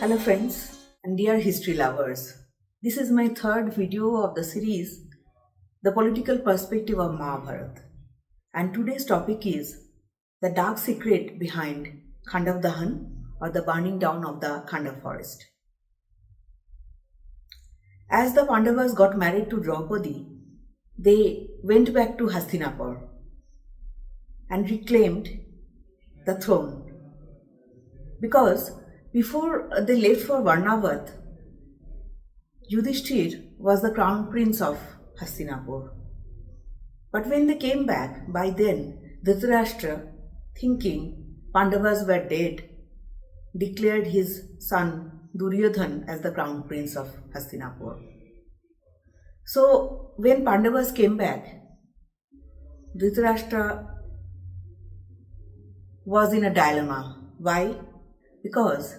Hello friends and dear history lovers. This is my third video of the series, The Political Perspective of Mahabharat. And today's topic is the dark secret behind Khandav Dahan, or the burning down of the Khandav forest. As the Pandavas got married to Draupadi, they went back to Hastinapur and reclaimed the throne. Because before they left for Varnavat, Yudhishthir was the crown prince of Hastinapur. But when they came back, by then Dhritarashtra, thinking Pandavas were dead, declared his son Duryodhan as the crown prince of Hastinapur. So when Pandavas came back, Dhritarashtra was in a dilemma. Why? Because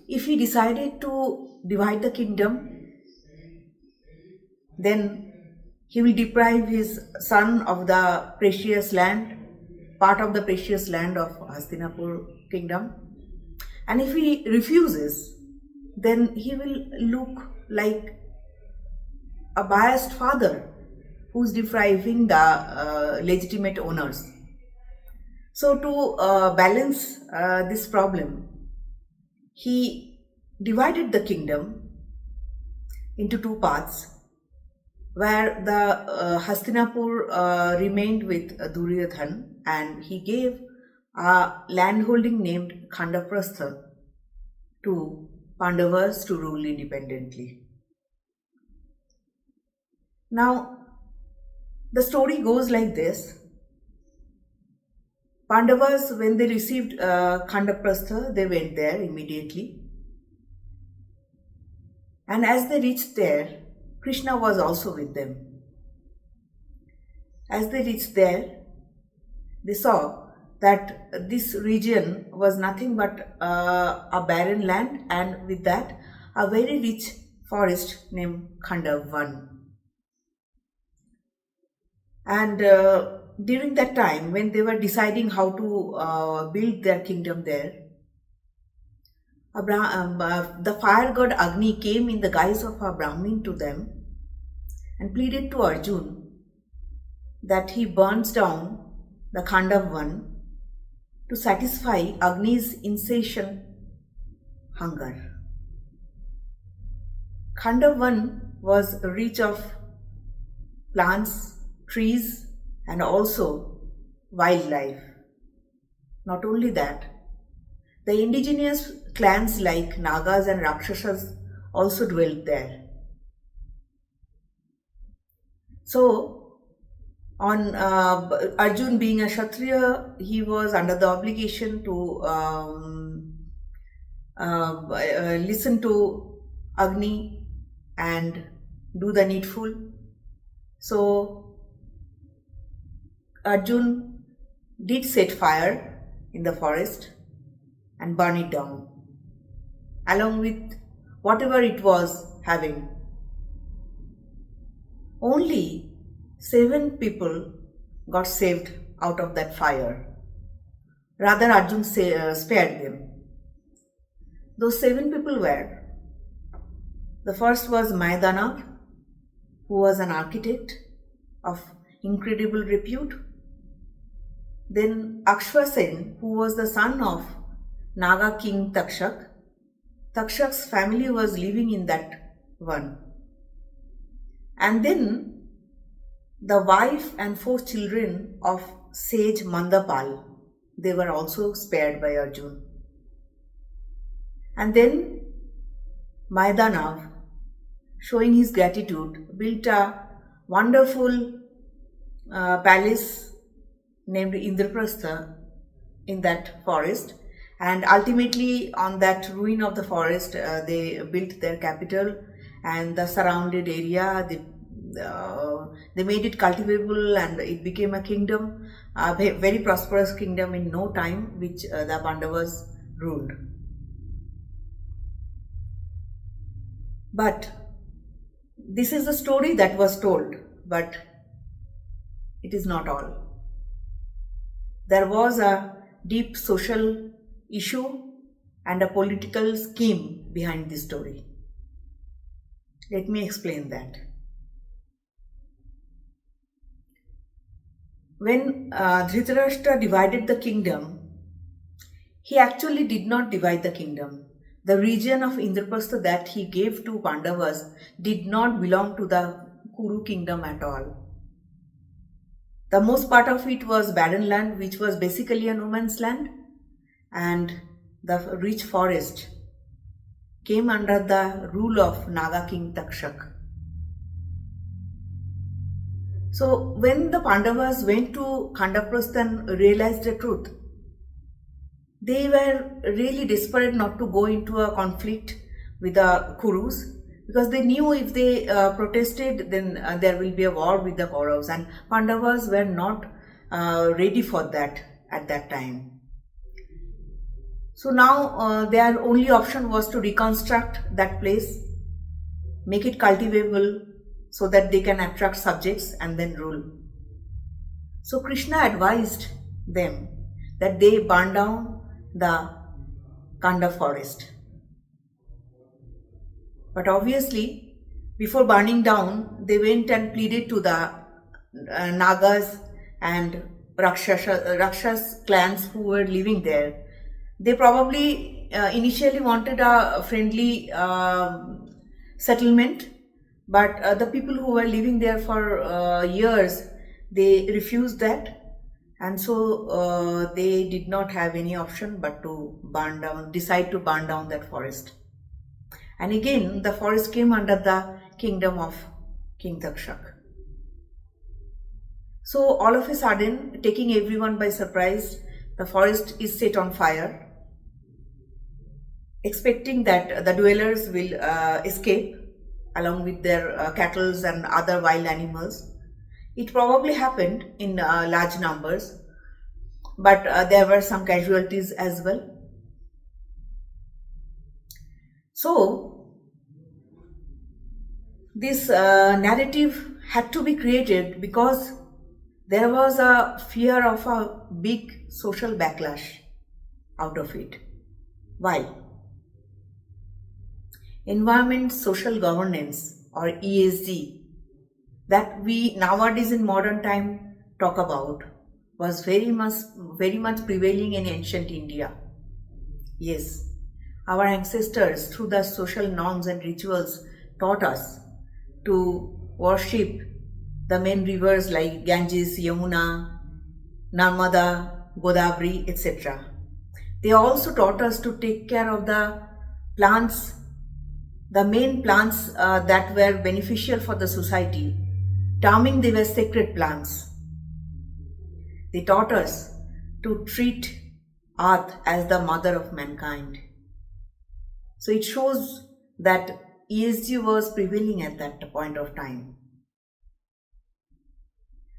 if he decided to divide the kingdom, then he will deprive his son of the precious land, part of the precious land of Hastinapur kingdom. And if he refuses, then he will look like a biased father who's depriving the legitimate owners. So to balance this problem, he divided the kingdom into two parts, where the Hastinapur remained with Duryodhan, and he gave a landholding named Khandaprastha to Pandavas to rule independently. Now, the story goes like this. Pandavas, when they received Khandaprastha, they went there immediately. And as they reached there, Krishna was also with them. As they reached there, they saw that this region was nothing but a barren land, and with that, a very rich forest named Khandav. And during that time, when they were deciding how to build their kingdom there, the fire god Agni came in the guise of a Brahmin to them and pleaded to Arjun that he burns down the Khandav to satisfy Agni's insatiable hunger. Khandav was rich of plants, trees, and also wildlife. Not only that, the indigenous clans like Nagas and Rakshasas also dwelt there. So, on Arjun being a Kshatriya, he was under the obligation to listen to Agni and do the needful. So, Arjun did set fire in the forest and burn it down, along with whatever it was having. Only 7 people got saved out of that fire. Rather, Arjun spared them. Those 7 people were: the first was May Danav, who was an architect of incredible repute. Then Akshvasen, who was the son of Naga king Takshak. Takshak's family was living in that one. And then the wife and 4 children of sage Mandapal, they were also spared by Arjun. And then May Danav, showing his gratitude, built a wonderful palace named Indraprastha in that forest, and ultimately on that ruin of the forest they built their capital, and the surrounded area they made it cultivable, and it became a kingdom, a very prosperous kingdom in no time, which the Pandavas ruled. But this is the story that was told, but it is not all. There was a deep social issue and a political scheme behind this story. Let me explain that. When Dhritarashtra divided the kingdom, he actually did not divide the kingdom. The region of Indraprastha that he gave to Pandavas did not belong to the Kuru kingdom at all. The most part of it was barren land, which was basically a no man's land, and the rich forest came under the rule of Naga king Takshak. So when the Pandavas went to Khandav and realized the truth, they were really desperate not to go into a conflict with the Kurus, because they knew if they protested, then there will be a war with the Kauravas, and Pandavas were not ready for that at that time. So now their only option was to reconstruct that place, make it cultivable so that they can attract subjects and then rule. So Krishna advised them that they burn down the Kanda forest. But obviously, before burning down, they went and pleaded to the Nagas and Rakshas clans who were living there. They probably initially wanted a friendly settlement, but the people who were living there for years, they refused that, and so they did not have any option but to decide to burn down that forest. And again, the forest came under the kingdom of King Takshak. So all of a sudden, taking everyone by surprise, the forest is set on fire, expecting that the dwellers will escape along with their cattle and other wild animals. It probably happened in large numbers, but there were some casualties as well. So, this narrative had to be created because there was a fear of a big social backlash out of it. Why? Environment Social Governance, or ESG, that we nowadays in modern time talk about, was very much prevailing in ancient India. Yes, our ancestors, through the social norms and rituals, taught us to worship the main rivers like Ganges, Yamuna, Narmada, Godavari, etc. They also taught us to take care of the plants, the main plants that were beneficial for the society, terming they were sacred plants. They taught us to treat earth as the mother of mankind. So it shows that ESG was prevailing at that point of time.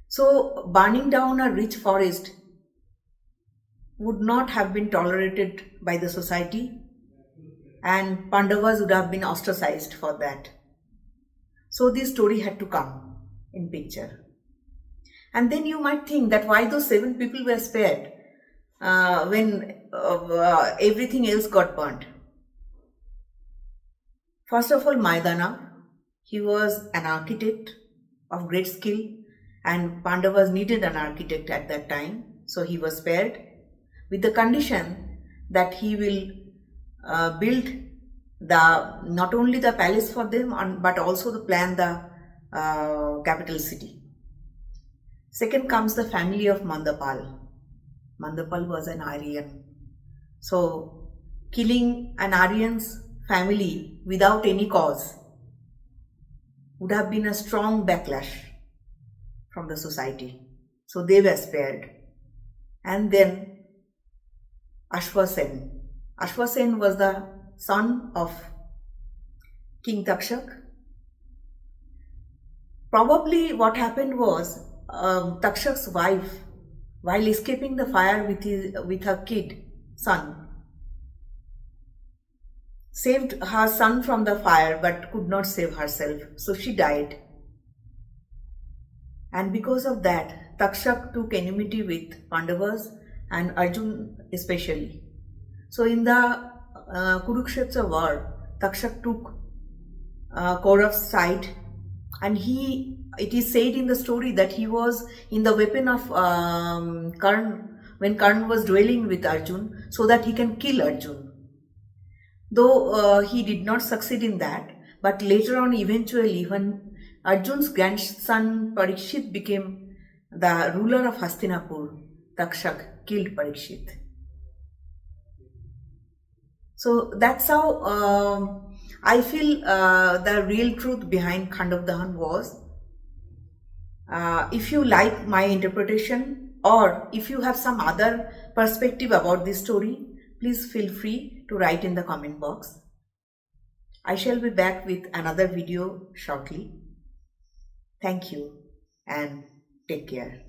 So burning down a rich forest would not have been tolerated by the society, and Pandavas would have been ostracized for that. So this story had to come in picture. And then you might think that why those 7 people were spared when everything else got burnt. First of all, May Danav, he was an architect of great skill, and Pandavas needed an architect at that time, so he was spared with the condition that he will build not only the palace for them, but also to plan the capital city. Second comes the family of Mandapal. Mandapal was an Aryan. So killing an Aryan's family without any cause would have been a strong backlash from the society. So they were spared. And then Ashwasen. Ashwasen was the son of King Takshak. Probably what happened was Takshak's wife, while escaping the fire with her son, saved her son from the fire but could not save herself. So she died. And because of that, Takshak took enmity with Pandavas and Arjun especially. So in the Kurukshetra war, Takshak took Kaurav's side, and it is said in the story that he was in the weapon of Karn when Karn was dueling with Arjun, so that he can kill Arjun. Though he did not succeed in that, but later on, eventually, when Arjun's grandson Parikshit became the ruler of Hastinapur, Takshak killed Parikshit. So that's how I feel the real truth behind Khandav Dahan was. If you like my interpretation, or if you have some other perspective about this story, please feel free to write in the comment box. I shall be back with another video shortly. Thank you and take care.